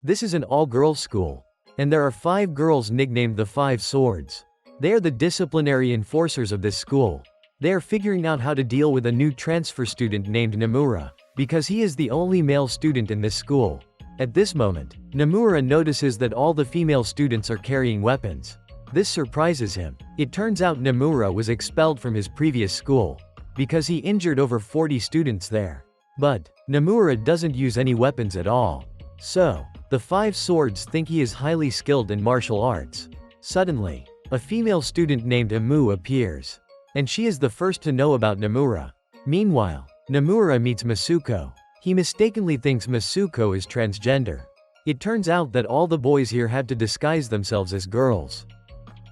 This is an all-girls school, and there are 5 girls nicknamed the 5 Swords. They are the disciplinary enforcers of this school. They are figuring out how to deal with a new transfer student named Nomura, because he is the only male student in this school. At this moment, Nomura notices that all the female students are carrying weapons. This surprises him. It turns out Nomura was expelled from his previous school, because he injured over 40 students there. But Nomura doesn't use any weapons at all. So, the 5 Swords think he is highly skilled in martial arts. Suddenly, a female student named Amu appears, and she is the first to know about Nomura. Meanwhile, Nomura meets Masuko. He mistakenly thinks Masuko is transgender. It turns out that all the boys here have to disguise themselves as girls.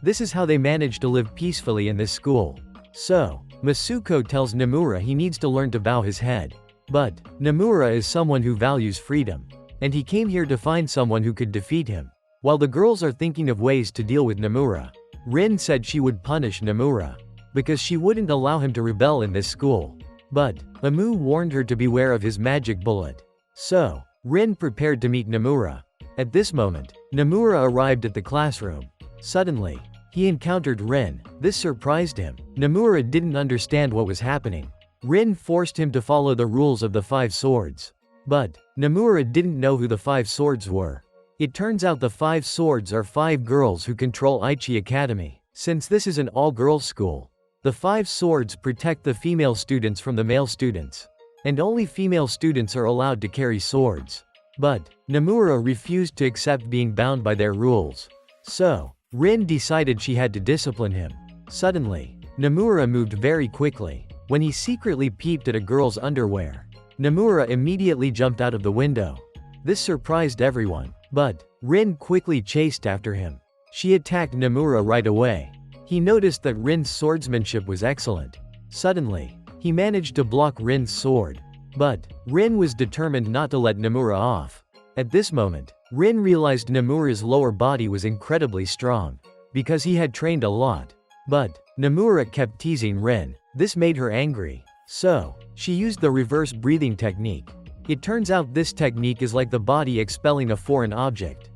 This is how they manage to live peacefully in this school. So, Masuko tells Nomura he needs to learn to bow his head. But Nomura is someone who values freedom, and he came here to find someone who could defeat him. While the girls are thinking of ways to deal with Nomura, Rin said she would punish Nomura, because she wouldn't allow him to rebel in this school. But Amu warned her to beware of his magic bullet. So, Rin prepared to meet Nomura. At this moment, Nomura arrived at the classroom. Suddenly, he encountered Rin. This surprised him. Nomura didn't understand what was happening. Rin forced him to follow the rules of the 5 Swords. But Nomura didn't know who the 5 Swords were. It turns out the 5 Swords are 5 girls who control Aichi Academy. Since this is an all-girls school, the 5 Swords protect the female students from the male students. And only female students are allowed to carry swords. But Nomura refused to accept being bound by their rules. So, Rin decided she had to discipline him. Suddenly, Nomura moved very quickly. When he secretly peeped at a girl's underwear, Nomura immediately jumped out of the window. This surprised everyone, but Rin quickly chased after him. She attacked Nomura right away. He noticed that Rin's swordsmanship was excellent. Suddenly, he managed to block Rin's sword. But Rin was determined not to let Nomura off. At this moment, Rin realized Nomura's lower body was incredibly strong, because he had trained a lot. But Nomura kept teasing Rin. This made her angry. So, she used the reverse breathing technique. It turns out this technique is like the body expelling a foreign object.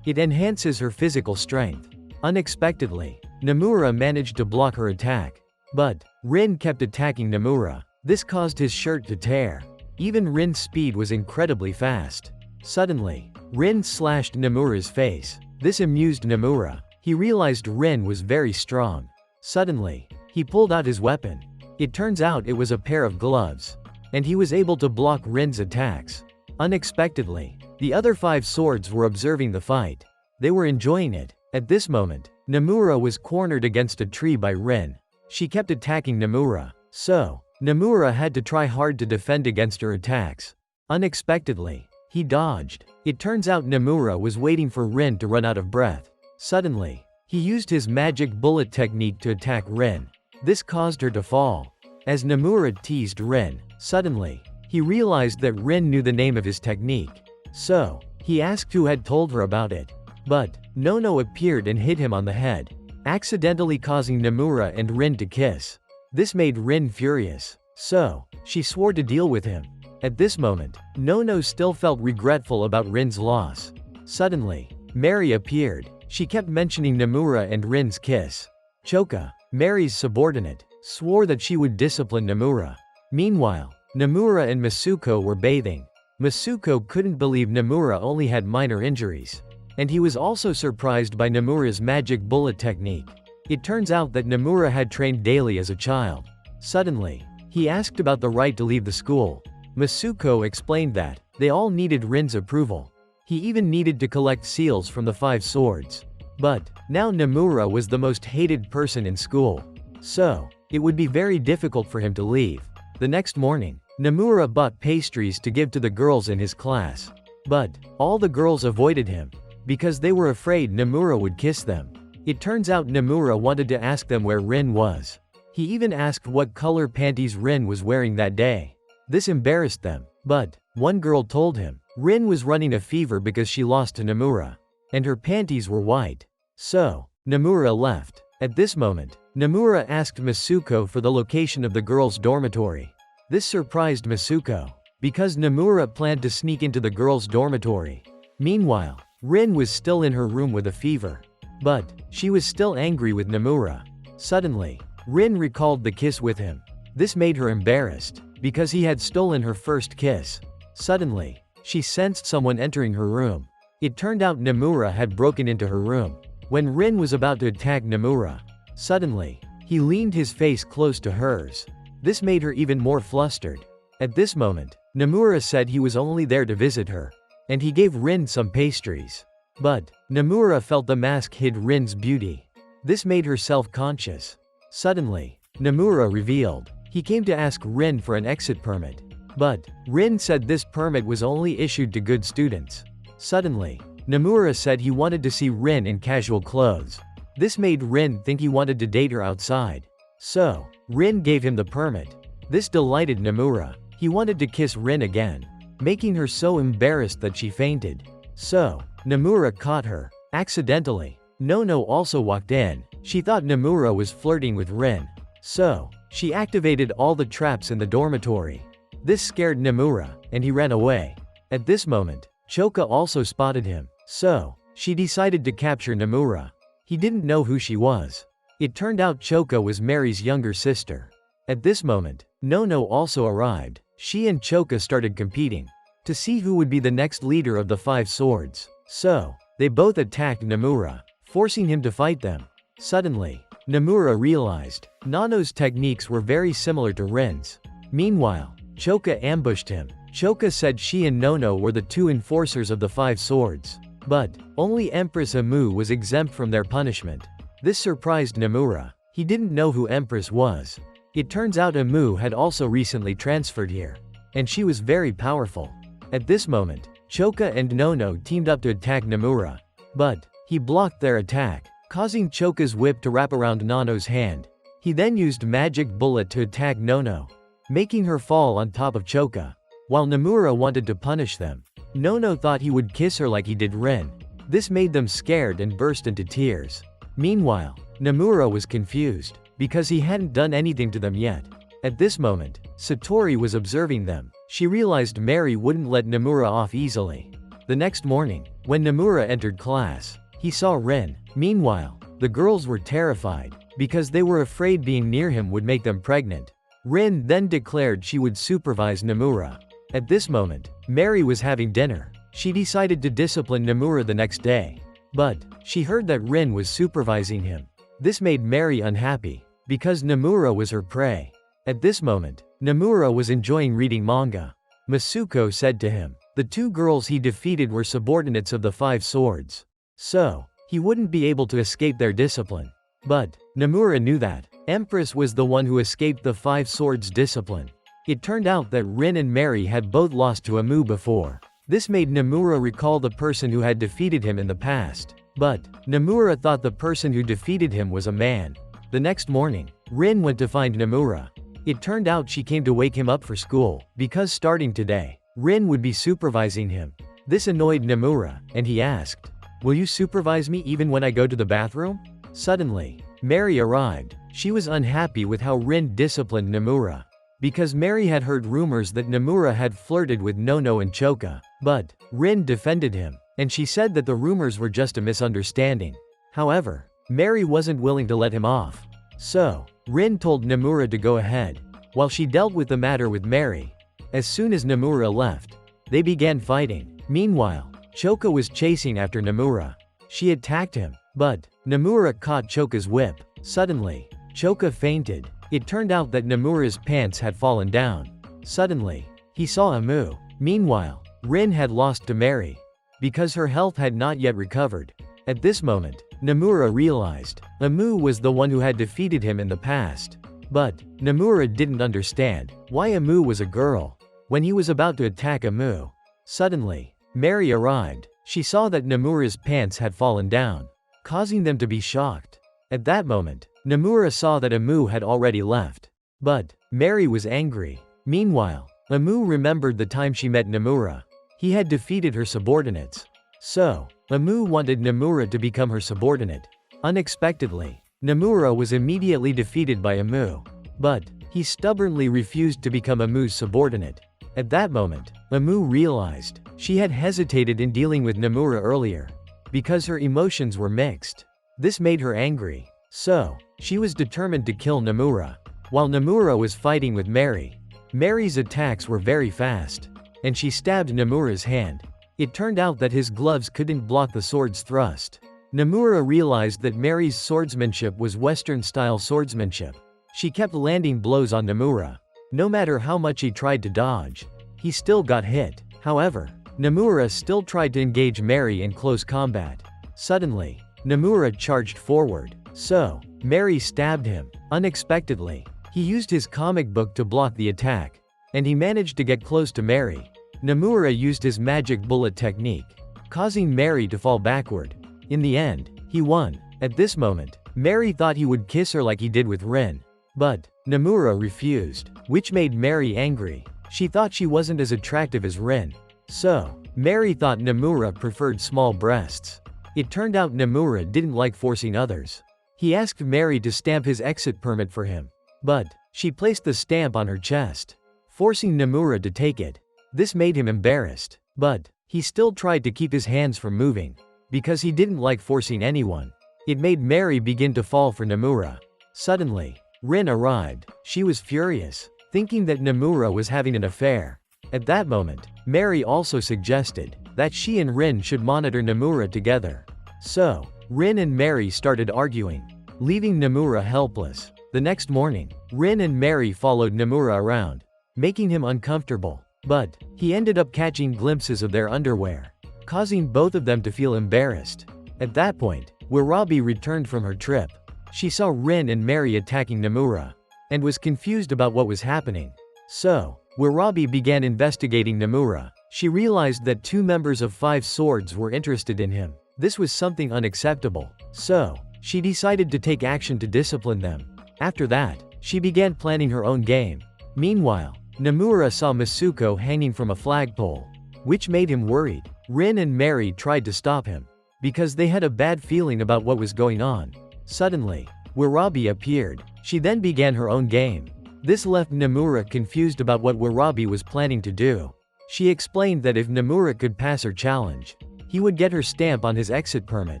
It enhances her physical strength. Unexpectedly, Nomura managed to block her attack. But Rin kept attacking Nomura. This caused his shirt to tear. Even Rin's speed was incredibly fast. Suddenly, Rin slashed Nomura's face. This amused Nomura. He realized Rin was very strong. Suddenly, he pulled out his weapon. It turns out it was a pair of gloves, and he was able to block Rin's attacks. Unexpectedly, the other 5 Swords were observing the fight. They were enjoying it. At this moment, Nomura was cornered against a tree by Rin. She kept attacking Nomura. So, Nomura had to try hard to defend against her attacks. Unexpectedly, he dodged. It turns out Nomura was waiting for Rin to run out of breath. Suddenly, he used his magic bullet technique to attack Rin. This caused her to fall. As Nomura teased Rin, suddenly, he realized that Rin knew the name of his technique. So, he asked who had told her about it. But Nono appeared and hit him on the head, accidentally causing Nomura and Rin to kiss. This made Rin furious. So, she swore to deal with him. At this moment, Nono still felt regretful about Rin's loss. Suddenly, Mary appeared. She kept mentioning Nomura and Rin's kiss. Choka, Mary's subordinate, swore that she would discipline Nomura. Meanwhile, Nomura and Masuko were bathing. Masuko couldn't believe Nomura only had minor injuries. And he was also surprised by Nomura's magic bullet technique. It turns out that Nomura had trained daily as a child. Suddenly, he asked about the right to leave the school. Masuko explained that they all needed Rin's approval. He even needed to collect seals from the 5 Swords. But now Nomura was the most hated person in school. So, it would be very difficult for him to leave. The next morning, Nomura bought pastries to give to the girls in his class. But all the girls avoided him, because they were afraid Nomura would kiss them. It turns out Nomura wanted to ask them where Rin was. He even asked what color panties Rin was wearing that day. This embarrassed them. But one girl told him Rin was running a fever because she lost to Nomura, and her panties were white. So, Nomura left. At this moment, Nomura asked Masuko for the location of the girls' dormitory. This surprised Masuko, because Nomura planned to sneak into the girls' dormitory. Meanwhile, Rin was still in her room with a fever. But she was still angry with Nomura. Suddenly, Rin recalled the kiss with him. This made her embarrassed, because he had stolen her first kiss. Suddenly, she sensed someone entering her room. It turned out Nomura had broken into her room. When Rin was about to attack Nomura, suddenly, he leaned his face close to hers. This made her even more flustered. At this moment, Nomura said he was only there to visit her, and he gave Rin some pastries. But Nomura felt the mask hid Rin's beauty. This made her self-conscious. Suddenly, Nomura revealed he came to ask Rin for an exit permit. But Rin said this permit was only issued to good students. Suddenly, Nomura said he wanted to see Rin in casual clothes. This made Rin think he wanted to date her outside. So, Rin gave him the permit. This delighted Nomura. He wanted to kiss Rin again, making her so embarrassed that she fainted. So, Nomura caught her, accidentally. Nono also walked in. She thought Nomura was flirting with Rin. So, she activated all the traps in the dormitory. This scared Nomura, and he ran away. At this moment, Choka also spotted him. So, she decided to capture Nomura. He didn't know who she was. It turned out Choka was Mary's younger sister. At this moment, Nono also arrived. She and Choka started competing to see who would be the next leader of the Five Swords. So, they both attacked Nomura, forcing him to fight them. Suddenly, Nomura realized Nono's techniques were very similar to Rin's. Meanwhile, Choka ambushed him. Choka said she and Nono were the two enforcers of the Five Swords. But only Empress Amu was exempt from their punishment. This surprised Nomura. He didn't know who Empress was. It turns out Amu had also recently transferred here, and she was very powerful. At this moment, Choka and Nono teamed up to attack Nomura. But he blocked their attack, causing Choka's whip to wrap around Nono's hand. He then used magic bullet to attack Nono, making her fall on top of Choka. While Nomura wanted to punish them, Nono thought he would kiss her like he did Rin. This made them scared and burst into tears. Meanwhile, Nomura was confused, because he hadn't done anything to them yet. At this moment, Satori was observing them. She realized Mary wouldn't let Nomura off easily. The next morning, when Nomura entered class, he saw Rin. Meanwhile, the girls were terrified, because they were afraid being near him would make them pregnant. Rin then declared she would supervise Nomura. At this moment, Mary was having dinner. She decided to discipline Nomura the next day. But she heard that Rin was supervising him. This made Mary unhappy, because Nomura was her prey. At this moment, Nomura was enjoying reading manga. Masuko said to him, the two girls he defeated were subordinates of the Five Swords. So, he wouldn't be able to escape their discipline. But Nomura knew that Empress was the one who escaped the Five Swords' discipline. It turned out that Rin and Mary had both lost to Amu before. This made Nomura recall the person who had defeated him in the past. But Nomura thought the person who defeated him was a man. The next morning, Rin went to find Nomura. It turned out she came to wake him up for school, because starting today, Rin would be supervising him. This annoyed Nomura, and he asked, "Will you supervise me even when I go to the bathroom?" Suddenly, Mary arrived. She was unhappy with how Rin disciplined Nomura, because Mary had heard rumors that Nomura had flirted with Nono and Choka. But Rin defended him, and she said that the rumors were just a misunderstanding. However, Mary wasn't willing to let him off. So, Rin told Nomura to go ahead, while she dealt with the matter with Mary. As soon as Nomura left, they began fighting. Meanwhile, Choka was chasing after Nomura. She attacked him, but Nomura caught Choka's whip. Suddenly, Choka fainted. It turned out that Nomura's pants had fallen down. Suddenly, he saw Amu. Meanwhile, Rin had lost to Mary, because her health had not yet recovered. At this moment, Nomura realized Amu was the one who had defeated him in the past. But Nomura didn't understand why Amu was a girl. When he was about to attack Amu, suddenly, Mary arrived. She saw that Nomura's pants had fallen down, causing them to be shocked. At that moment, Nomura saw that Amu had already left. But Mary was angry. Meanwhile, Amu remembered the time she met Nomura. He had defeated her subordinates. So, Amu wanted Nomura to become her subordinate. Unexpectedly, Nomura was immediately defeated by Amu. But he stubbornly refused to become Amu's subordinate. At that moment, Amu realized she had hesitated in dealing with Nomura earlier because her emotions were mixed. This made her angry. So, she was determined to kill Nomura. While Nomura was fighting with Mary, Mary's attacks were very fast, and she stabbed Nomura's hand. It turned out that his gloves couldn't block the sword's thrust. Nomura realized that Mary's swordsmanship was Western-style swordsmanship. She kept landing blows on Nomura. No matter how much he tried to dodge, he still got hit. However, Nomura still tried to engage Mary in close combat. Suddenly, Nomura charged forward. So, Mary stabbed him. Unexpectedly, he used his comic book to block the attack, and he managed to get close to Mary. Nomura used his magic bullet technique, causing Mary to fall backward. In the end, he won. At this moment, Mary thought he would kiss her like he did with Rin. But, Nomura refused, which made Mary angry. She thought she wasn't as attractive as Rin. So, Mary thought Nomura preferred small breasts. It turned out Nomura didn't like forcing others. He asked Mary to stamp his exit permit for him. But, she placed the stamp on her chest, forcing Nomura to take it. This made him embarrassed. But, he still tried to keep his hands from moving, because he didn't like forcing anyone. It made Mary begin to fall for Nomura. Suddenly, Rin arrived. She was furious, thinking that Nomura was having an affair. At that moment, Mary also suggested that she and Rin should monitor Nomura together. So, Rin and Mary started arguing, leaving Nomura helpless. The next morning, Rin and Mary followed Nomura around, making him uncomfortable. But, he ended up catching glimpses of their underwear, causing both of them to feel embarrassed. At that point, Ryoubo returned from her trip. She saw Rin and Mary attacking Nomura, and was confused about what was happening. So, Ryoubo began investigating Nomura. She realized that 2 members of 5 Swords were interested in him. This was something unacceptable. So, she decided to take action to discipline them. After that, she began planning her own game. Meanwhile, Nomura saw Masuko hanging from a flagpole, which made him worried. Rin and Mary tried to stop him, because they had a bad feeling about what was going on. Suddenly, Ryoubo appeared. She then began her own game. This left Nomura confused about what Ryoubo was planning to do. She explained that if Nomura could pass her challenge, he would get her stamp on his exit permit,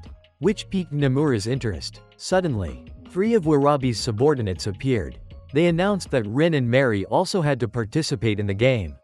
which piqued Nomura's interest. Suddenly, 3 of Ryoubo's subordinates appeared. They announced that Rin and Mary also had to participate in the game.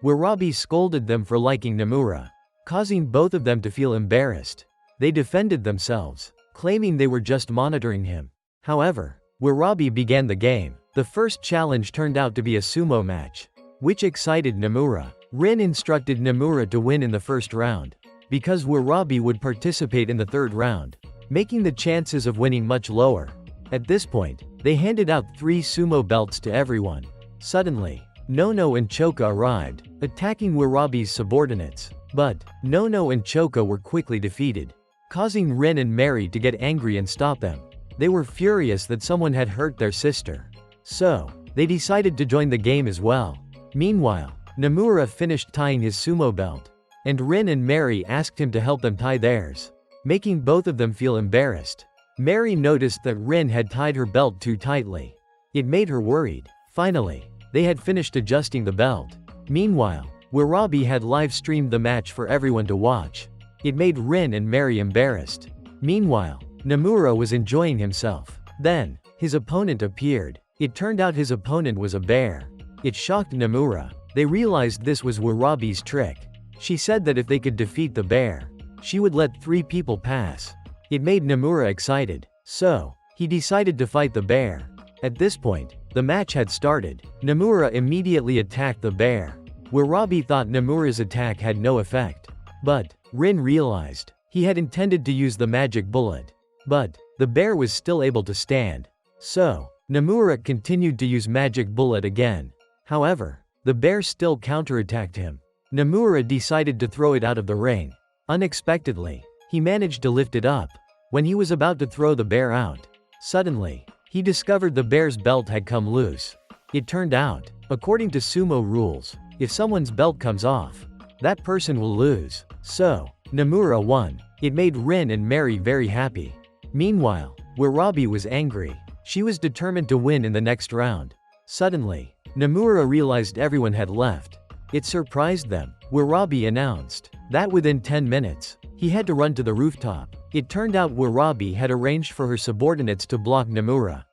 Ryoubo scolded them for liking Nomura, causing both of them to feel embarrassed. They defended themselves, claiming they were just monitoring him. However, Ryoubo began the game. The first challenge turned out to be a sumo match, which excited Nomura. Rin instructed Nomura to win in the first round, because Ryoubo would participate in the third round, making the chances of winning much lower. At this point, they handed out 3 sumo belts to everyone. Suddenly, Nono and Choka arrived, attacking Ryoubo's subordinates. But, Nono and Choka were quickly defeated, causing Rin and Mary to get angry and stop them. They were furious that someone had hurt their sister. So, they decided to join the game as well. Meanwhile, Nomura finished tying his sumo belt, and Rin and Mary asked him to help them tie theirs, making both of them feel embarrassed. Mary noticed that Rin had tied her belt too tightly. It made her worried. Finally, they had finished adjusting the belt. Meanwhile, Ryoubo had live-streamed the match for everyone to watch. It made Rin and Mary embarrassed. Meanwhile, Nomura was enjoying himself. Then, his opponent appeared. It turned out his opponent was a bear. It shocked Nomura. They realized this was Ryoubo's trick. She said that if they could defeat the bear, she would let 3 people pass. It made Nomura excited. So, he decided to fight the bear. At this point, the match had started. Nomura immediately attacked the bear. Ryoubo thought Nomura's attack had no effect. But, Rin realized he had intended to use the magic bullet. But, the bear was still able to stand. So, Nomura continued to use magic bullet again. However, the bear still counterattacked him. Nomura decided to throw it out of the ring. Unexpectedly, he managed to lift it up. When he was about to throw the bear out, suddenly, he discovered the bear's belt had come loose. It turned out, according to sumo rules, if someone's belt comes off, that person will lose. So, Nomura won. It made Rin and Mary very happy. Meanwhile, Ryoubo was angry. She was determined to win in the next round. Suddenly, Nomura realized everyone had left. It surprised them. Warabi announced that within 10 minutes, he had to run to the rooftop. It turned out Warabi had arranged for her subordinates to block Nomura.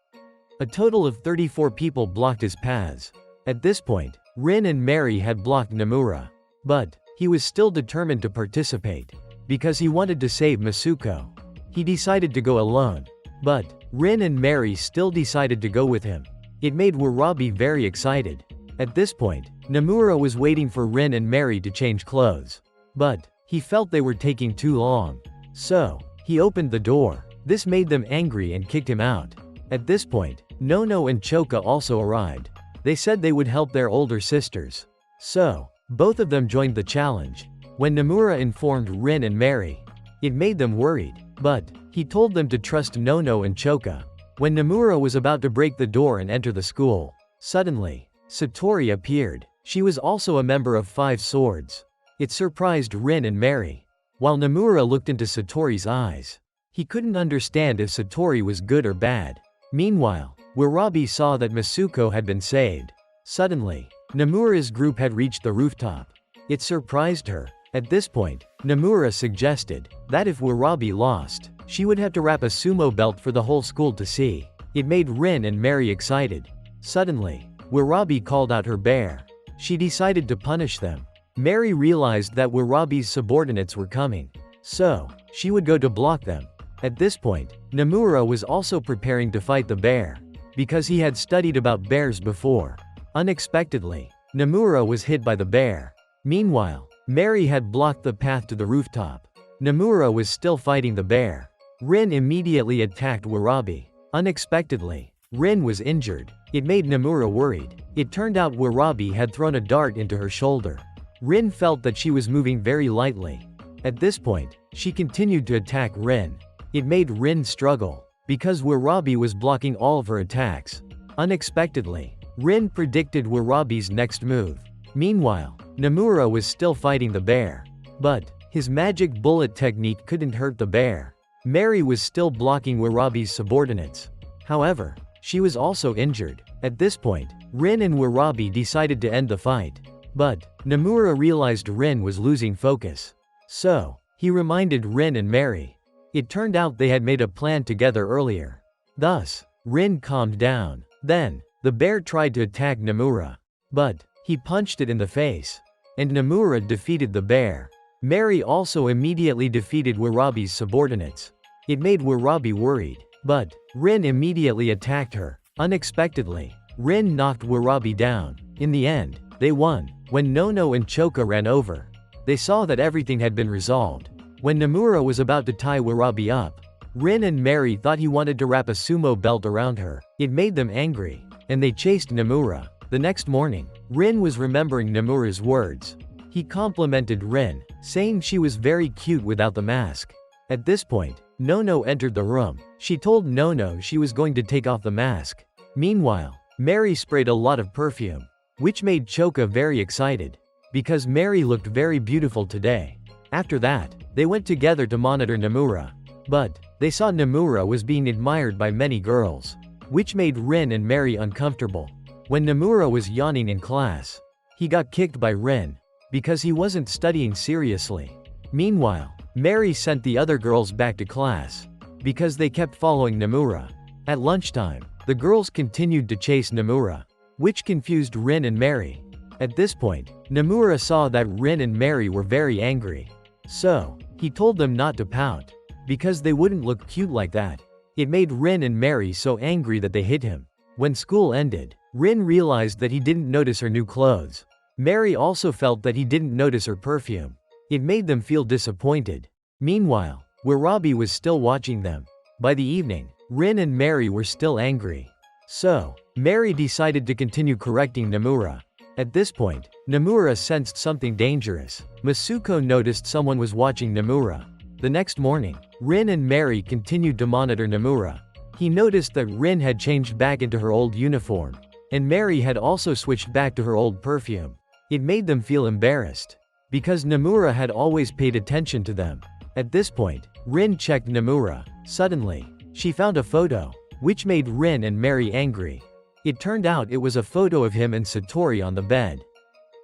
A total of 34 people blocked his paths. At this point, Rin and Mary had blocked Nomura. But he was still determined to participate. Because he wanted to save Masuko. He decided to go alone. But Rin and Mary still decided to go with him. It made Warabi very excited. At this point, Nomura was waiting for Rin and Mary to change clothes. But he felt they were taking too long. So he opened the door. This made them angry and kicked him out. At this point, Nono and Choka also arrived. They said they would help their older sisters. So both of them joined the challenge. When Nomura informed Rin and Mary, it made them worried. But he told them to trust Nono and Choka. When Nomura was about to break the door and enter the school, suddenly, Satori appeared. She was also a member of 5 Swords. It surprised Rin and Mary. While Nomura looked into Satori's eyes, he couldn't understand if Satori was good or bad. Meanwhile, Warabi saw that Masuko had been saved. Suddenly, Nomura's group had reached the rooftop. It surprised her. At this point, Nomura suggested that if Warabi lost, she would have to wrap a sumo belt for the whole school to see. It made Rin and Mary excited. Suddenly, Warabi called out her bear. She decided to punish them. Mary realized that Warabi's subordinates were coming. So, she would go to block them. At this point, Nomura was also preparing to fight the bear. Because he had studied about bears before. Unexpectedly, Nomura was hit by the bear. Meanwhile, Mary had blocked the path to the rooftop. Nomura was still fighting the bear. Rin immediately attacked Warabi. Unexpectedly, Rin was injured. It made Nomura worried. It turned out Warabi had thrown a dart into her shoulder. Rin felt that she was moving very lightly. At this point, she continued to attack Rin. It made Rin struggle. Because Warabi was blocking all of her attacks. Unexpectedly, Rin predicted Warabi's next move. Meanwhile, Nomura was still fighting the bear. But his magic bullet technique couldn't hurt the bear. Mary was still blocking Warabi's subordinates. However, she was also injured. At this point, Rin and Warabi decided to end the fight. But Nomura realized Rin was losing focus. So, he reminded Rin and Mary. It turned out they had made a plan together earlier. Thus, Rin calmed down. Then, the bear tried to attack Nomura. But he punched it in the face. And Nomura defeated the bear. Mary also immediately defeated Warabi's subordinates. It made Warabi worried. But Rin immediately attacked her. Unexpectedly, Rin knocked Warabi down. In the end, they won. When Nono and Choka ran over, they saw that everything had been resolved. When Nomura was about to tie Warabi up, Rin and Mary thought he wanted to wrap a sumo belt around her. It made them angry, and they chased Nomura. The next morning, Rin was remembering Nomura's words. He complimented Rin, saying she was very cute without the mask. At this point, Nono entered the room. She told Nono she was going to take off the mask. Meanwhile, Mary sprayed a lot of perfume, which made Choka very excited. Because Mary looked very beautiful today. After that, they went together to monitor Nomura. But they saw Nomura was being admired by many girls, which made Rin and Mary uncomfortable. When Nomura was yawning in class, he got kicked by Rin because he wasn't studying seriously. Meanwhile, Mary sent the other girls back to class because they kept following Nomura. At lunchtime, the girls continued to chase Nomura, which confused Rin and Mary. At this point, Nomura saw that Rin and Mary were very angry. So, he told them not to pout, because they wouldn't look cute like that. It made Rin and Mary so angry that they hit him. When school ended, Rin realized that he didn't notice her new clothes. Mary also felt that he didn't notice her perfume. It made them feel disappointed. Meanwhile, Warabi was still watching them. By the evening, Rin and Mary were still angry. So, Mary decided to continue correcting Nomura. At this point, Nomura sensed something dangerous. Masuko noticed someone was watching Nomura. The next morning, Rin and Mary continued to monitor Nomura. He noticed that Rin had changed back into her old uniform, and Mary had also switched back to her old perfume. It made them feel embarrassed, because Nomura had always paid attention to them. At this point, Rin checked Nomura. Suddenly, she found a photo, which made Rin and Mary angry. It turned out it was a photo of him and Satori on the bed.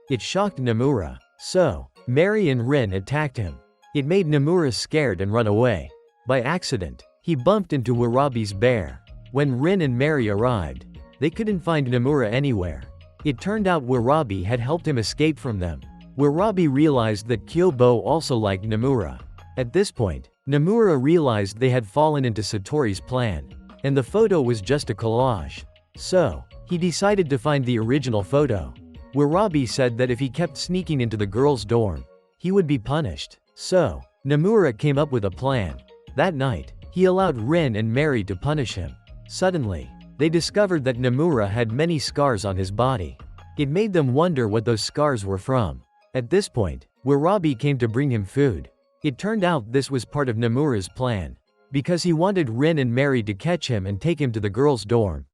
It shocked Nomura. So, Mary and Rin attacked him. It made Nomura scared and run away. By accident, he bumped into Warabi's bear. When Rin and Mary arrived, they couldn't find Nomura anywhere. It turned out Warabi had helped him escape from them. Warabi realized that Kyobo also liked Nomura. At this point, Nomura realized they had fallen into Satori's plan, and the photo was just a collage. So, he decided to find the original photo. Warabi said that if he kept sneaking into the girls' dorm, he would be punished. So, Nomura came up with a plan. That night, he allowed Rin and Mary to punish him. Suddenly, they discovered that Nomura had many scars on his body. It made them wonder what those scars were from. At this point, Warabi came to bring him food. It turned out this was part of Nomura's plan, because he wanted Rin and Mary to catch him and take him to the girls' dorm.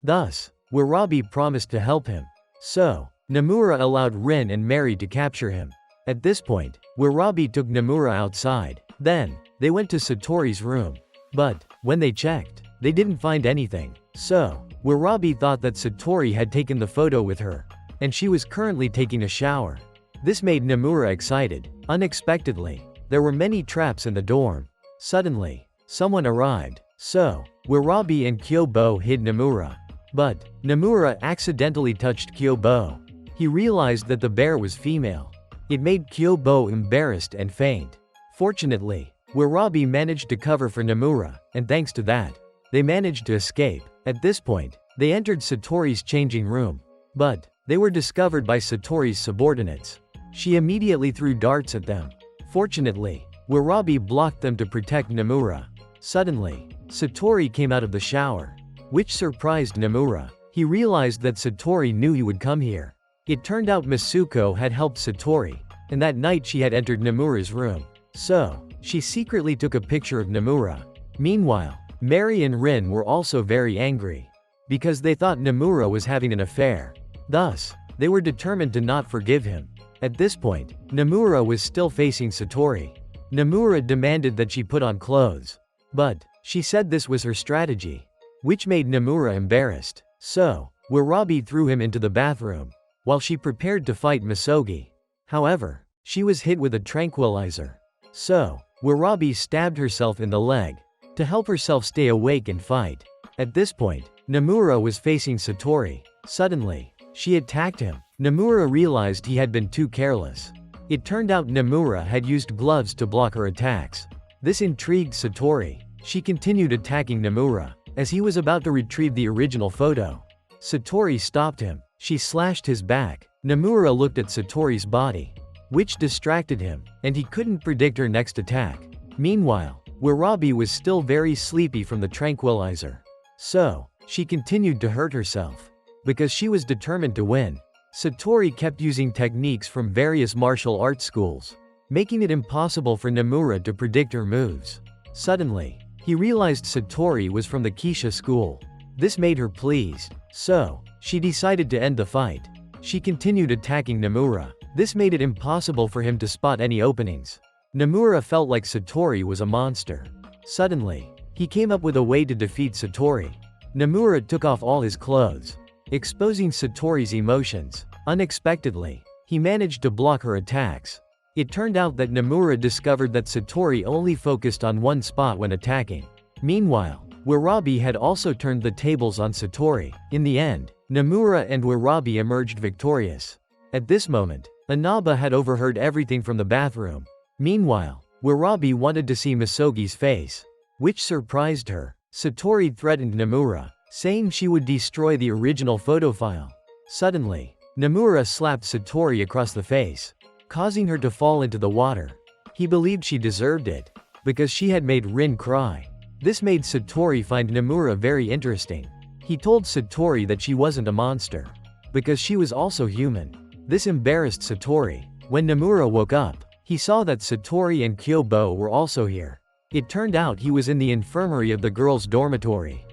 Thus, Warabi promised to help him. So, Nomura allowed Rin and Mary to capture him. At this point, Warabi took Nomura outside. Then, they went to Satori's room. But, when they checked, they didn't find anything. So, Warabi thought that Satori had taken the photo with her, and she was currently taking a shower. This made Nomura excited. Unexpectedly, there were many traps in the dorm. Suddenly, someone arrived. So, Warabi and Kyobo hid Nomura. But, Nomura accidentally touched Kyobo. He realized that the bear was female. It made Kyobo embarrassed and faint. Fortunately, Warabi managed to cover for Nomura, and thanks to that, they managed to escape. At this point, they entered Satori's changing room. But, they were discovered by Satori's subordinates. She immediately threw darts at them. Fortunately, Warabi blocked them to protect Nomura. Suddenly, Satori came out of the shower, which surprised Nomura. He realized that Satori knew he would come here. It turned out Masuko had helped Satori, and that night she had entered Nomura's room. So, she secretly took a picture of Nomura. Meanwhile, Mary and Rin were also very angry, because they thought Nomura was having an affair. Thus, they were determined to not forgive him. At this point, Nomura was still facing Satori. Nomura demanded that she put on clothes. But, she said this was her strategy, which made Nomura embarrassed. So, Warabi threw him into the bathroom, while she prepared to fight Misogi. However, she was hit with a tranquilizer. So, Warabi stabbed herself in the leg, to help herself stay awake and fight. At this point, Nomura was facing Satori. Suddenly, she attacked him. Nomura realized he had been too careless. It turned out Nomura had used gloves to block her attacks. This intrigued Satori. She continued attacking Nomura, as he was about to retrieve the original photo. Satori stopped him. She slashed his back. Nomura looked at Satori's body, which distracted him, and he couldn't predict her next attack. Meanwhile, Warabi was still very sleepy from the tranquilizer. So, she continued to hurt herself, because she was determined to win. Satori kept using techniques from various martial arts schools, making it impossible for Nomura to predict her moves. Suddenly, he realized Satori was from the Kisha school. This made her pleased. So, she decided to end the fight. She continued attacking Nomura. This made it impossible for him to spot any openings. Nomura felt like Satori was a monster. Suddenly, he came up with a way to defeat Satori. Nomura took off all his clothes, exposing Satori's emotions. Unexpectedly, he managed to block her attacks. It turned out that Nomura discovered that Satori only focused on one spot when attacking. Meanwhile, Warabi had also turned the tables on Satori. In the end, Nomura and Warabi emerged victorious. At this moment, Anaba had overheard everything from the bathroom. Meanwhile, Warabi wanted to see Misogi's face, which surprised her. Satori threatened Nomura, saying she would destroy the original photo file. Suddenly, Nomura slapped Satori across the face, causing her to fall into the water. He believed she deserved it, because she had made Rin cry. This made Satori find Nomura very interesting. He told Satori that she wasn't a monster, because she was also human. This embarrassed Satori. When Nomura woke up, he saw that Satori and Kyobo were also here. It turned out he was in the infirmary of the girls' dormitory.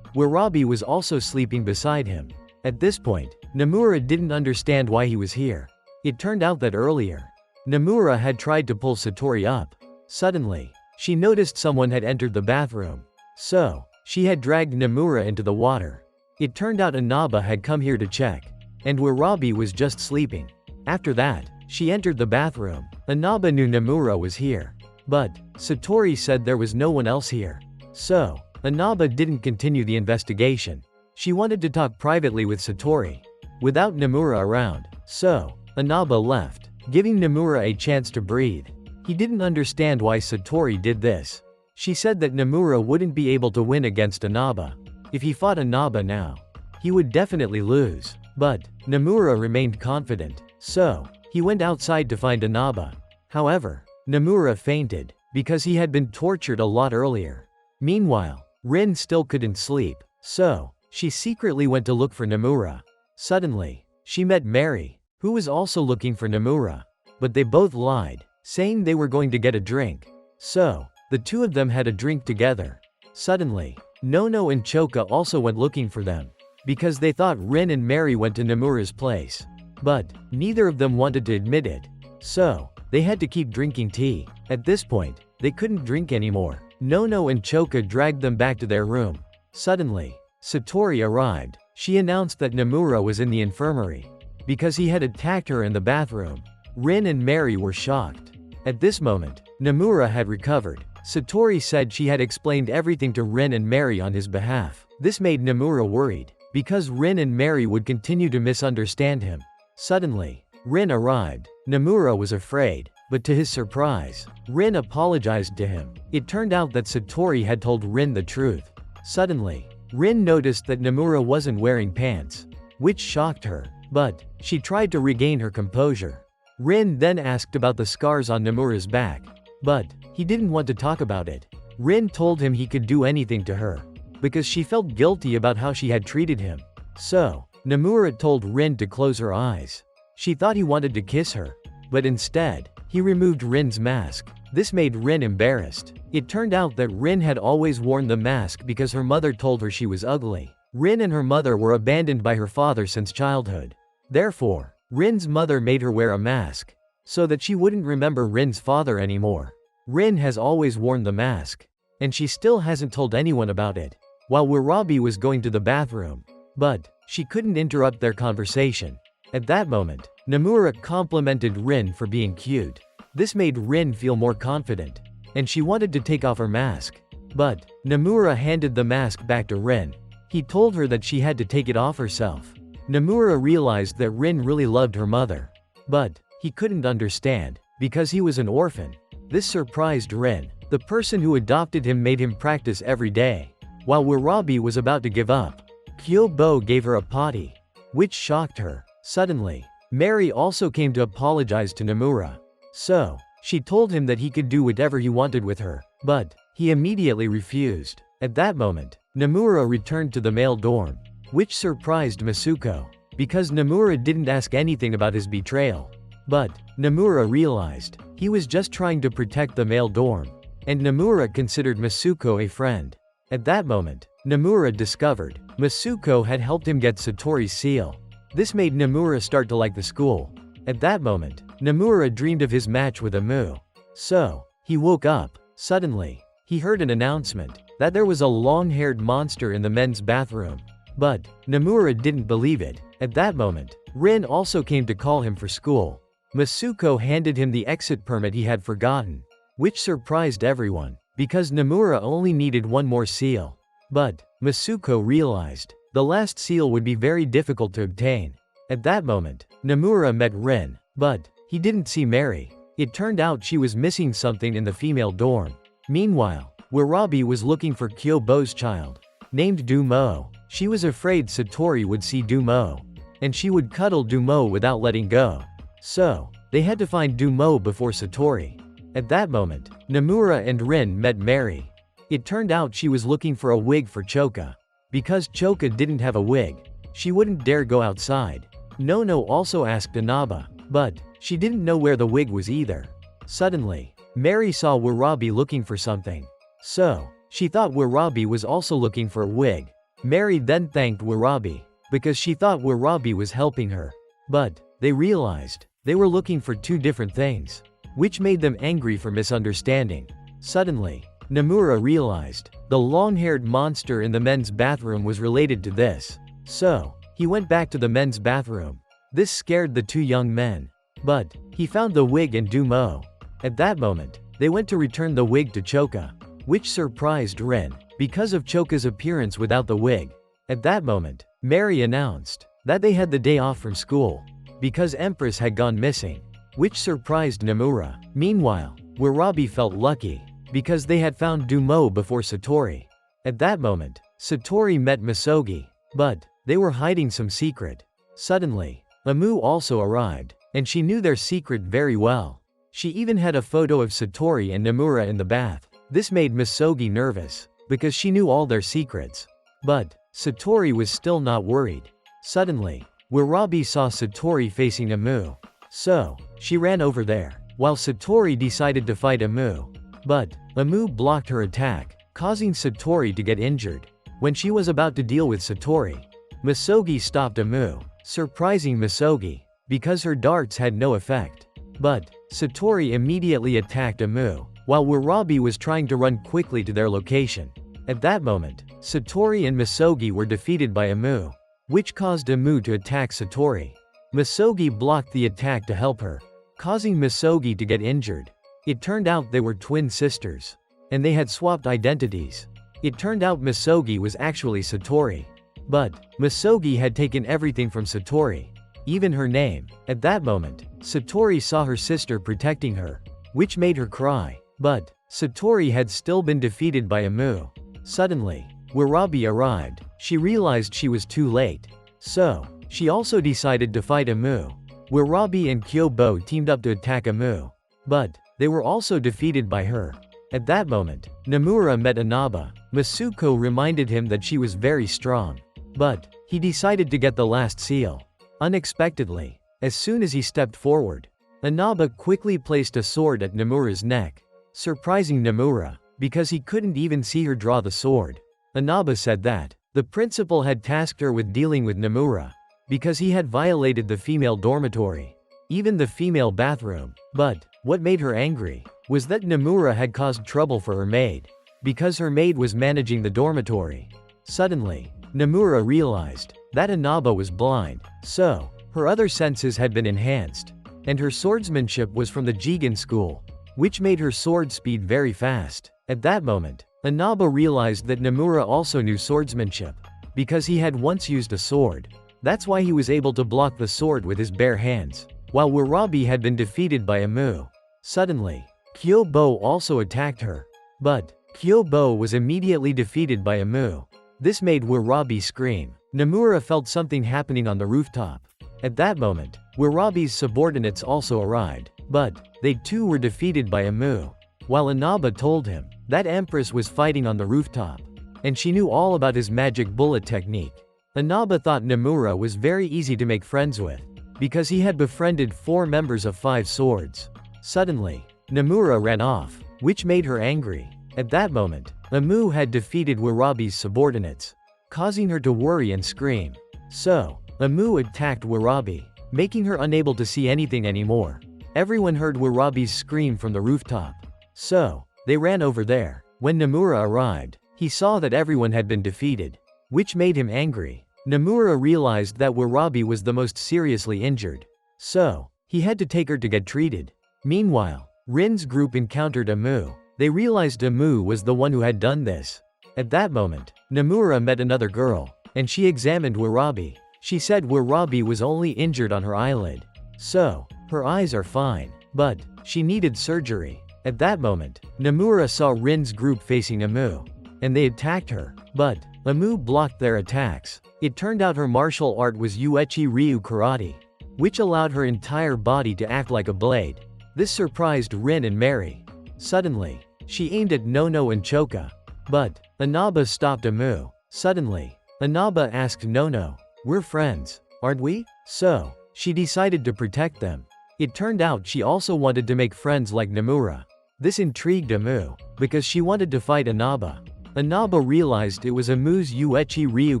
Warabi was also sleeping beside him. At this point, Nomura didn't understand why he was here. It turned out that earlier, Nomura had tried to pull Satori up. Suddenly, she noticed someone had entered the bathroom. So, she had dragged Nomura into the water. It turned out Anaba had come here to check, and Warabi was just sleeping. After that, she entered the bathroom. Anaba knew Nomura was here. But Satori said there was no one else here. So, Anaba didn't continue the investigation. She wanted to talk privately with Satori, without Nomura around. So, Anaba left, giving Nomura a chance to breathe. He didn't understand why Satori did this. She said that Nomura wouldn't be able to win against Anaba. If he fought Anaba now, he would definitely lose. But Nomura remained confident. So, he went outside to find Anaba. However, Nomura fainted, because he had been tortured a lot earlier. Meanwhile, Rin still couldn't sleep. So, she secretly went to look for Nomura. Suddenly, she met Mary, who was also looking for Nomura. But they both lied, saying they were going to get a drink. So, the two of them had a drink together. Suddenly, Nono and Choka also went looking for them, because they thought Rin and Mary went to Nomura's place. But neither of them wanted to admit it. So, they had to keep drinking tea. At this point, they couldn't drink anymore. Nono and Choka dragged them back to their room. Suddenly, Satori arrived. She announced that Nomura was in the infirmary, because he had attacked her in the bathroom. Rin and Mary were shocked. At this moment, Nomura had recovered. Satori said she had explained everything to Rin and Mary on his behalf. This made Nomura worried, because Rin and Mary would continue to misunderstand him. Suddenly, Rin arrived. Nomura was afraid, but to his surprise, Rin apologized to him. It turned out that Satori had told Rin the truth. Suddenly, Rin noticed that Nomura wasn't wearing pants, which shocked her, but she tried to regain her composure. Rin then asked about the scars on Nomura's back, but he didn't want to talk about it. Rin told him he could do anything to her, because she felt guilty about how she had treated him. So, Nomura told Rin to close her eyes. She thought he wanted to kiss her, but instead, he removed Rin's mask. This made Rin embarrassed. It turned out that Rin had always worn the mask because her mother told her she was ugly. Rin and her mother were abandoned by her father since childhood. Therefore, Rin's mother made her wear a mask, so that she wouldn't remember Rin's father anymore. Rin has always worn the mask, and she still hasn't told anyone about it. While Warabi was going to the bathroom, but she couldn't interrupt their conversation. At that moment, Nomura complimented Rin for being cute. This made Rin feel more confident, and she wanted to take off her mask. But Nomura handed the mask back to Rin. He told her that she had to take it off herself. Nomura realized that Rin really loved her mother. But he couldn't understand, because he was an orphan. This surprised Rin. The person who adopted him made him practice every day. While Warabi was about to give up, Kyobo gave her a potty, which shocked her. Suddenly, Mary also came to apologize to Nomura. So, she told him that he could do whatever he wanted with her, but he immediately refused. At that moment, Nomura returned to the male dorm, which surprised Masuko, because Nomura didn't ask anything about his betrayal. But Nomura realized he was just trying to protect the male dorm, and Nomura considered Masuko a friend. At that moment, Nomura discovered Masuko had helped him get Satori's seal. This made Nomura start to like the school. At that moment, Nomura dreamed of his match with Amu. So, he woke up. Suddenly, he heard an announcement that there was a long-haired monster in the men's bathroom. But Nomura didn't believe it. At that moment, Rin also came to call him for school. Masuko handed him the exit permit he had forgotten, which surprised everyone, because Nomura only needed one more seal. But Masuko realized the last seal would be very difficult to obtain. At that moment, Nomura met Rin, but he didn't see Mary. It turned out she was missing something in the female dorm. Meanwhile, Warabi was looking for Kyobo's child, named Dumo. She was afraid Satori would see Dumo, and she would cuddle Dumo without letting go. So, they had to find Dumo before Satori. At that moment, Nomura and Rin met Mary. It turned out she was looking for a wig for Choka. Because Choka didn't have a wig, she wouldn't dare go outside. Nono also asked Anaba, but she didn't know where the wig was either. Suddenly, Mary saw Warabi looking for something. So, she thought Warabi was also looking for a wig. Mary then thanked Warabi, because she thought Warabi was helping her. But they realized they were looking for two different things, which made them angry for misunderstanding. Suddenly, Nomura realized the long-haired monster in the men's bathroom was related to this. So, he went back to the men's bathroom. This scared the two young men. but he found the wig and Dumo. At that moment, they went to return the wig to Choka, which surprised Rin, because of Choka's appearance without the wig. At that moment, Mary announced that they had the day off from school, because Empress had gone missing, which surprised Nomura. Meanwhile, Warabi felt lucky, because they had found Dumo before Satori. At that moment, Satori met Misogi, but they were hiding some secret. Suddenly, Amu also arrived, and she knew their secret very well. She even had a photo of Satori and Nomura in the bath. This made Misogi nervous, because she knew all their secrets. But Satori was still not worried. Suddenly, Warabi saw Satori facing Amu. So, she ran over there, while Satori decided to fight Amu. But Amu blocked her attack, causing Satori to get injured. When she was about to deal with Satori, Misogi stopped Amu, surprising Misogi, because her darts had no effect. But Satori immediately attacked Amu, while Warabi was trying to run quickly to their location. At that moment, Satori and Misogi were defeated by Amu, which caused Amu to attack Satori. Misogi blocked the attack to help her, causing Misogi to get injured. It turned out they were twin sisters, and they had swapped identities. It turned out Misogi was actually Satori. But Misogi had taken everything from Satori, even her name. At that moment, Satori saw her sister protecting her, which made her cry. But Satori had still been defeated by Amu. Suddenly, Warabi arrived. She realized she was too late. So, she also decided to fight Amu. Warabi and Kyobo teamed up to attack Amu. But they were also defeated by her. At that moment, Nomura met Anaba. Masuko reminded him that she was very strong. But he decided to get the last seal. Unexpectedly, as soon as he stepped forward, Anaba quickly placed a sword at Nomura's neck, surprising Nomura, because he couldn't even see her draw the sword. Anaba said that the principal had tasked her with dealing with Nomura, because he had violated the female dormitory, even the female bathroom. But what made her angry was that Nomura had caused trouble for her maid, because her maid was managing the dormitory. Suddenly, Nomura realized that Anaba was blind, so her other senses had been enhanced, and her swordsmanship was from the Jigen school, which made her sword speed very fast. At that moment, Anaba realized that Nomura also knew swordsmanship, because he had once used a sword. That's why he was able to block the sword with his bare hands, while Warabi had been defeated by Amu. Suddenly, Kyobo also attacked her. But Kyobo was immediately defeated by Amu. This made Warabi scream. Nomura felt something happening on the rooftop. At that moment, Warabi's subordinates also arrived, but they too were defeated by Amu. While Anaba told him that Empress was fighting on the rooftop, and she knew all about his magic bullet technique. Anaba thought Nomura was very easy to make friends with, because he had befriended 4 members of 5 swords. Suddenly, Nomura ran off, which made her angry. At that moment, Amu had defeated Warabi's subordinates, causing her to worry and scream. So, Amu attacked Warabi, making her unable to see anything anymore. Everyone heard Warabi's scream from the rooftop. So, they ran over there. When Nomura arrived, he saw that everyone had been defeated, which made him angry. Nomura realized that Warabi was the most seriously injured. So, he had to take her to get treated. Meanwhile, Rin's group encountered Amu. They realized Amu was the one who had done this. At that moment, Nomura met another girl, and she examined Warabi. She said Warabi was only injured on her eyelid. So, her eyes are fine, but she needed surgery. At that moment, Nomura saw Rin's group facing Amu, and they attacked her. But Amu blocked their attacks. It turned out her martial art was Uechi Ryu Karate, which allowed her entire body to act like a blade. This surprised Rin and Mary. Suddenly, she aimed at Nono and Choka. But Anaba stopped Amu. Suddenly, Anaba asked Nono, "We're friends, aren't we?" So, she decided to protect them. It turned out she also wanted to make friends like Nomura. This intrigued Amu, because she wanted to fight Anaba. Anaba realized it was Amu's Uechi Ryu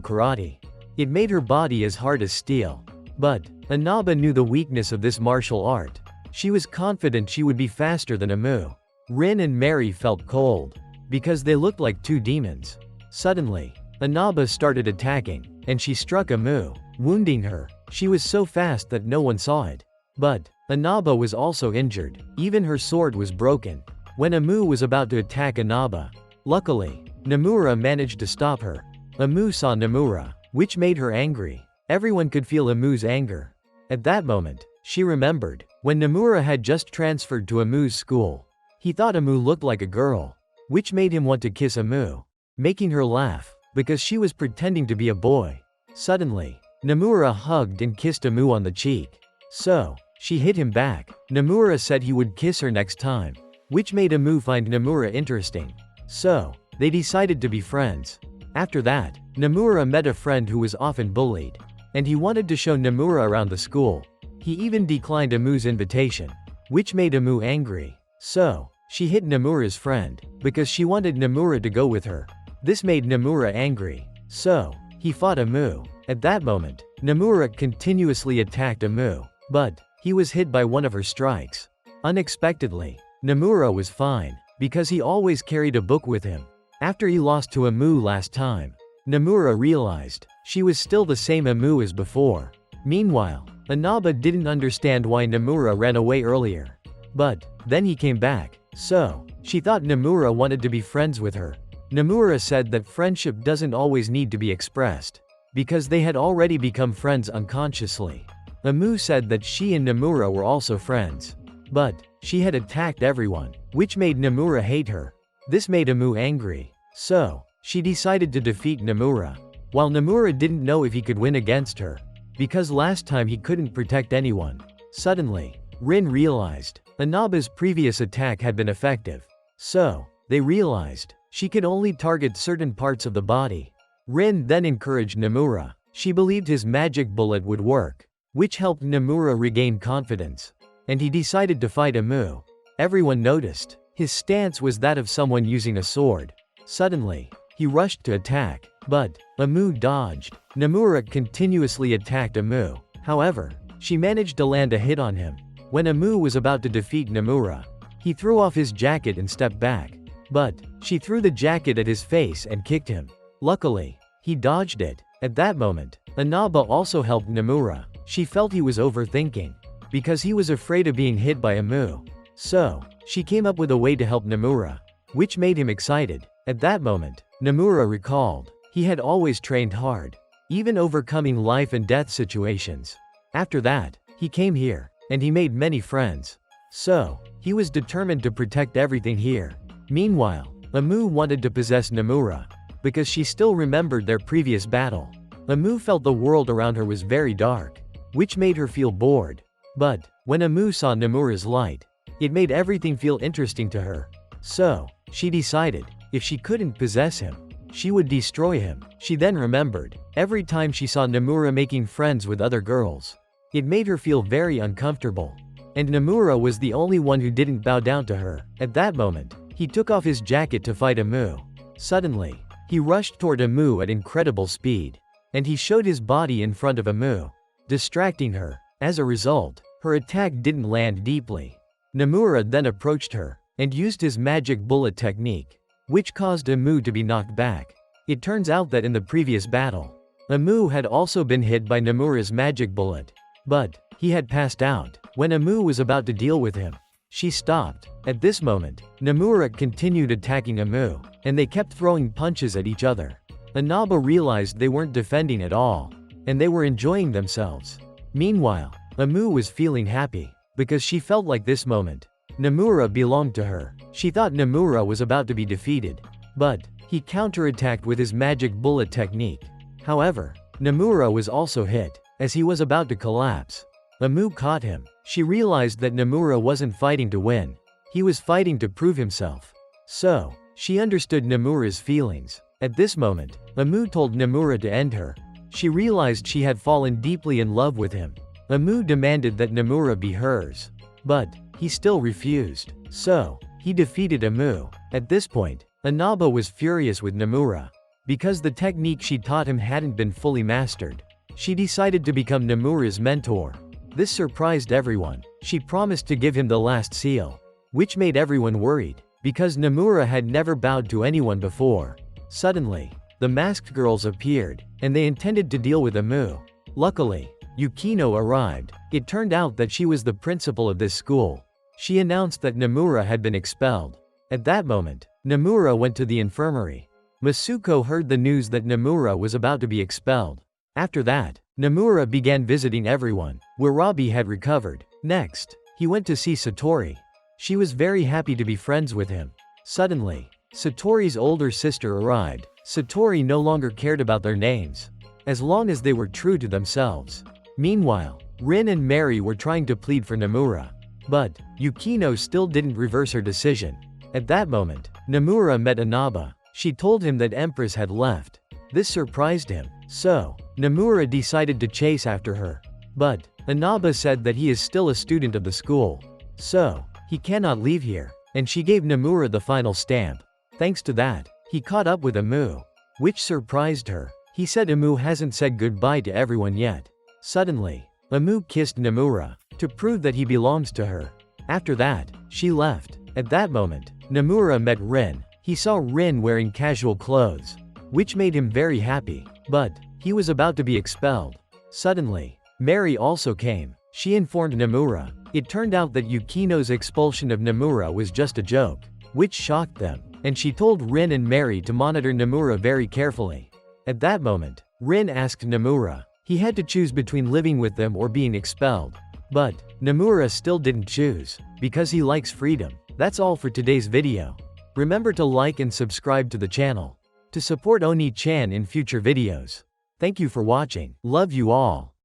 Karate. It made her body as hard as steel. But Anaba knew the weakness of this martial art. She was confident she would be faster than Amu. Rin and Mary felt cold, because they looked like 2 demons. Suddenly, Anaba started attacking, and she struck Amu, wounding her. She was so fast that no one saw it. But Anaba was also injured. Even her sword was broken. When Amu was about to attack Anaba, luckily, Nomura managed to stop her. Amu saw Nomura, which made her angry. Everyone could feel Amu's anger. At that moment, she remembered, when Nomura had just transferred to Amu's school. He thought Amu looked like a girl, which made him want to kiss Amu, making her laugh, because she was pretending to be a boy. Suddenly, Nomura hugged and kissed Amu on the cheek. So, she hit him back. Nomura said he would kiss her next time, which made Amu find Nomura interesting. So, they decided to be friends. After that, Nomura met a friend who was often bullied, and he wanted to show Nomura around the school. He even declined Amu's invitation, which made Amu angry. So, she hit Nomura's friend, because she wanted Nomura to go with her. This made Nomura angry. So, he fought Amu. At that moment, Nomura continuously attacked Amu, but he was hit by one of her strikes. Unexpectedly, Nomura was fine, because he always carried a book with him. After he lost to Amu last time, Nomura realized she was still the same Amu as before. Meanwhile, Anaba didn't understand why Nomura ran away earlier. But then he came back, so she thought Nomura wanted to be friends with her. Nomura said that friendship doesn't always need to be expressed, because they had already become friends unconsciously. Amu said that she and Nomura were also friends, but she had attacked everyone, which made Nomura hate her. This made Amu angry, so she decided to defeat Nomura. While Nomura didn't know if he could win against her, because last time he couldn't protect anyone. Suddenly, Rin realized Anaba's previous attack had been effective. So, they realized she could only target certain parts of the body. Rin then encouraged Nomura. She believed his magic bullet would work, which helped Nomura regain confidence. And he decided to fight Amu. Everyone noticed. His stance was that of someone using a sword. Suddenly, he rushed to attack, but Amu dodged. Nomura continuously attacked Amu. However, she managed to land a hit on him. When Amu was about to defeat Nomura, he threw off his jacket and stepped back. But she threw the jacket at his face and kicked him. Luckily, he dodged it. At that moment, Anaba also helped Nomura. She felt he was overthinking, because he was afraid of being hit by Amu. So, she came up with a way to help Nomura, which made him excited. At that moment, Nomura recalled he had always trained hard, even overcoming life and death situations. After that, he came here, and he made many friends. So, he was determined to protect everything here. Meanwhile, Amu wanted to possess Nomura, because she still remembered their previous battle. Amu felt the world around her was very dark, which made her feel bored. But when Amu saw Nomura's light, it made everything feel interesting to her. So, she decided, if she couldn't possess him, she would destroy him. She then remembered, every time she saw Nomura making friends with other girls, it made her feel very uncomfortable. And Nomura was the only one who didn't bow down to her. At that moment, he took off his jacket to fight Amu. Suddenly, he rushed toward Amu at incredible speed, and he showed his body in front of Amu, distracting her. As a result, her attack didn't land deeply. Nomura then approached her, and used his magic bullet technique, which caused Amu to be knocked back. It turns out that in the previous battle, Amu had also been hit by Nomura's magic bullet, but he had passed out. When Amu was about to deal with him, she stopped. At this moment, Nomura continued attacking Amu, and they kept throwing punches at each other. Anaba realized they weren't defending at all, and they were enjoying themselves. Meanwhile, Amu was feeling happy, because she felt like this moment, Nomura belonged to her. She thought Nomura was about to be defeated, but he counterattacked with his magic bullet technique. However, Nomura was also hit, as he was about to collapse. Amu caught him. She realized that Nomura wasn't fighting to win. He was fighting to prove himself. So, she understood Nomura's feelings. At this moment, Amu told Nomura to end her. She realized she had fallen deeply in love with him. Amu demanded that Nomura be hers, but he still refused. So, he defeated Amu. At this point, Anaba was furious with Nomura, because the technique she taught him hadn't been fully mastered. She decided to become Nomura's mentor. This surprised everyone. She promised to give him the last seal, which made everyone worried, because Nomura had never bowed to anyone before. Suddenly, the masked girls appeared, and they intended to deal with Amu. Luckily, Yukino arrived. It turned out that she was the principal of this school. She announced that Nomura had been expelled. At that moment, Nomura went to the infirmary. Masuko heard the news that Nomura was about to be expelled. After that, Nomura began visiting everyone. Warabi had recovered. Next, he went to see Satori. She was very happy to be friends with him. Suddenly, Satori's older sister arrived. Satori no longer cared about their names, as long as they were true to themselves. Meanwhile, Rin and Mary were trying to plead for Nomura. But, Yukino still didn't reverse her decision. At that moment, Nomura met Anaba. She told him that Empress had left. This surprised him. So, Nomura decided to chase after her. But, Anaba said that he is still a student of the school. So, he cannot leave here. And she gave Nomura the final stamp. Thanks to that, he caught up with Amu, which surprised her. He said Amu hasn't said goodbye to everyone yet. Suddenly, Amu kissed Nomura, to prove that he belongs to her. After that, she left. At that moment, Nomura met Rin. He saw Rin wearing casual clothes, which made him very happy. But, he was about to be expelled. Suddenly, Mary also came. She informed Nomura. It turned out that Yukino's expulsion of Nomura was just a joke, which shocked them. And she told Rin and Mary to monitor Nomura very carefully. At that moment, Rin asked Nomura. He had to choose between living with them or being expelled. But, Nomura still didn't choose, because he likes freedom. That's all for today's video. Remember to like and subscribe to the channel to support Oni-chan in future videos. Thank you for watching. Love you all.